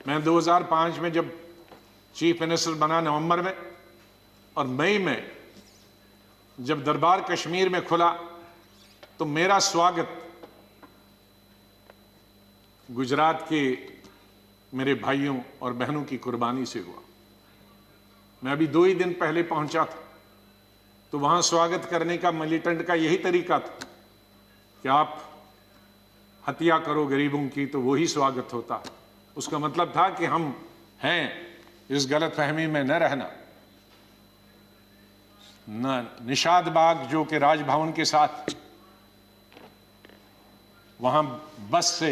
मैं 2005 में जब चीफ मिनिस्टर बना नवंबर में, और मई में जब दरबार कश्मीर में खुला, तो मेरा स्वागत गुजरात के मेरे भाइयों और बहनों की कुर्बानी से हुआ। मैं अभी 2 ही दिन पहले पहुंचा था, तो वहां स्वागत करने का मिलिटेंट का यही तरीका था कि आप हत्या करो गरीबों की तो वही स्वागत होता। उसका मतलब था कि हम हैं, इस गलतफहमी में न रहना। निषाद बाग जो कि राजभवन के साथ, वहां बस से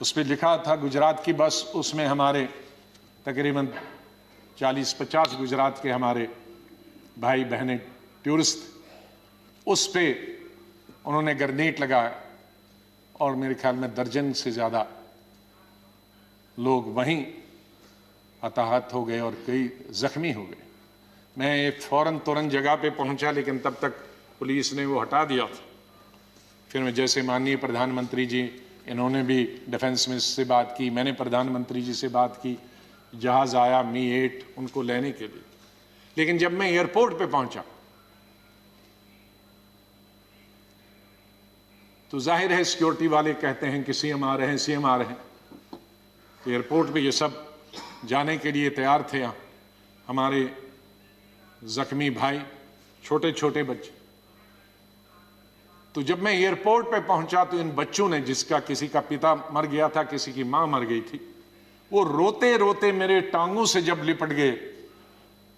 उस पर लिखा था गुजरात की बस, उसमें हमारे तकरीबन 40-50 गुजरात के हमारे भाई बहनें टूरिस्ट, उस पे उन्होंने ग्रेनेड लगाया और मेरे ख्याल में दर्जन से ज़्यादा लोग वहीं हताहत हो गए और कई जख्मी हो गए। मैं फौरन तुरंत जगह पे पहुंचा, लेकिन तब तक पुलिस ने वो हटा दिया था। फिर मैं जैसे माननीय प्रधानमंत्री जी, इन्होंने भी डिफेंस मिनिस्टर से बात की, मैंने प्रधानमंत्री जी से बात की, जहाज़ आया मी-8 उनको लेने के लिए। लेकिन जब मैं एयरपोर्ट पे पहुंचा तो जाहिर है सिक्योरिटी वाले कहते हैं कि सीएम आ रहे हैं, सीएम आ रहे हैं। तो एयरपोर्ट पे ये सब जाने के लिए तैयार थे। हमारे जख्मी भाई, छोटे छोटे बच्चे। तो जब मैं एयरपोर्ट पे पहुंचा तो इन बच्चों ने, जिसका किसी का पिता मर गया था, किसी की मां मर गई थी, वो रोते रोते मेरे टांगों से जब लिपट गए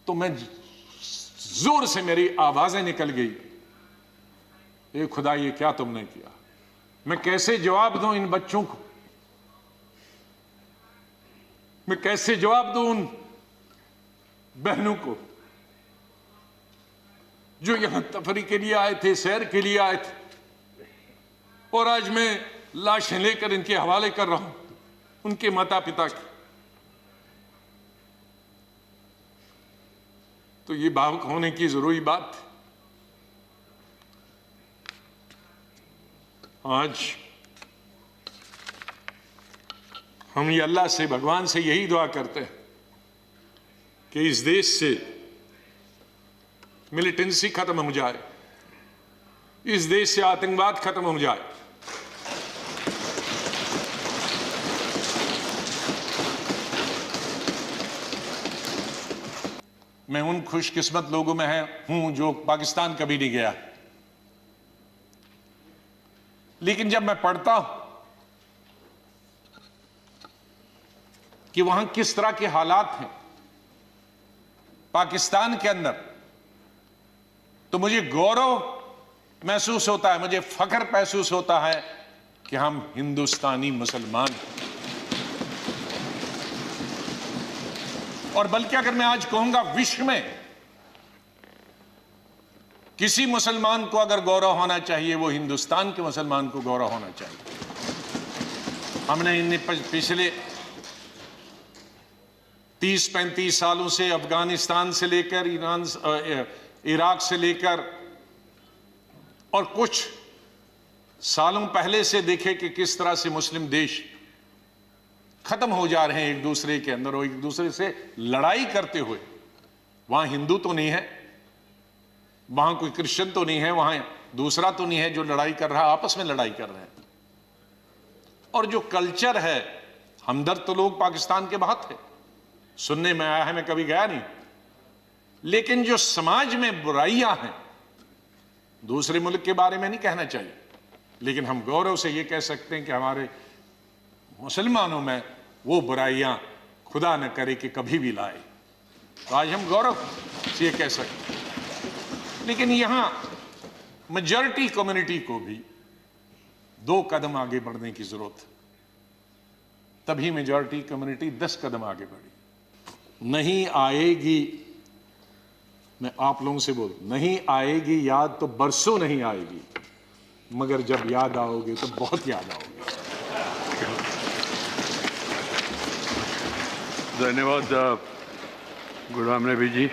तो मैं जोर से मेरी आवाजें निकल गई, ए खुदा ये क्या तुमने किया। मैं कैसे जवाब दूं इन बच्चों को, मैं कैसे जवाब दूं उन बहनों को जो यहां तफरी के लिए आए थे, सैर के लिए आए थे, और आज मैं लाशें लेकर इनके हवाले कर रहा हूं उनके माता पिता की। तो ये भावुक होने की जरूरी बात। आज हम ये अल्लाह से, भगवान से यही दुआ करते हैं कि इस देश से मिलिटेंसी खत्म हो जाए, इस देश से आतंकवाद खत्म हो जाए। मैं उन खुशकिस्मत लोगों में हूं जो पाकिस्तान कभी नहीं गया, लेकिन जब मैं पढ़ता हूं कि वहां किस तरह के हालात हैं पाकिस्तान के अंदर, तो मुझे गौरव महसूस होता है, मुझे फख्र महसूस होता है कि हम हिंदुस्तानी मुसलमान हैं। और बल्कि अगर मैं आज कहूंगा विश्व में किसी मुसलमान को अगर गौरव होना चाहिए, वो हिंदुस्तान के मुसलमान को गौरव होना चाहिए। हमने इन पिछले 30-35 सालों से अफगानिस्तान से लेकर इराक से लेकर और कुछ सालों पहले से देखे कि किस तरह से मुस्लिम देश खत्म हो जा रहे हैं एक दूसरे के अंदर, और एक दूसरे से लड़ाई करते हुए। वहां हिंदू तो नहीं है, वहां कोई क्रिश्चियन तो नहीं है, वहां दूसरा तो नहीं है जो लड़ाई कर रहा है, आपस में लड़ाई कर रहे हैं। और जो कल्चर है, हमदर्द तो लोग पाकिस्तान के बहुत थे, सुनने में आया है, मैं कभी गया नहीं, लेकिन जो समाज में बुराइयां हैं, दूसरे मुल्क के बारे में नहीं कहना चाहिए, लेकिन हम गौरव से ये कह सकते हैं कि हमारे मुसलमानों में वो बुराइयां खुदा न करे कि कभी भी लाए। तो आज हम गौरव से ये कह सकते हैं। लेकिन यहां मेजॉरिटी कम्युनिटी को भी 2 कदम आगे बढ़ने की जरूरत है, तभी मेजॉरिटी कम्युनिटी 10 कदम आगे बढ़ी। नहीं आएगी, मैं आप लोगों से बोल, नहीं आएगी याद तो बरसों नहीं आएगी, मगर जब याद आओगे तो बहुत याद आओगे। धन्यवाद गुलाम नबी जी।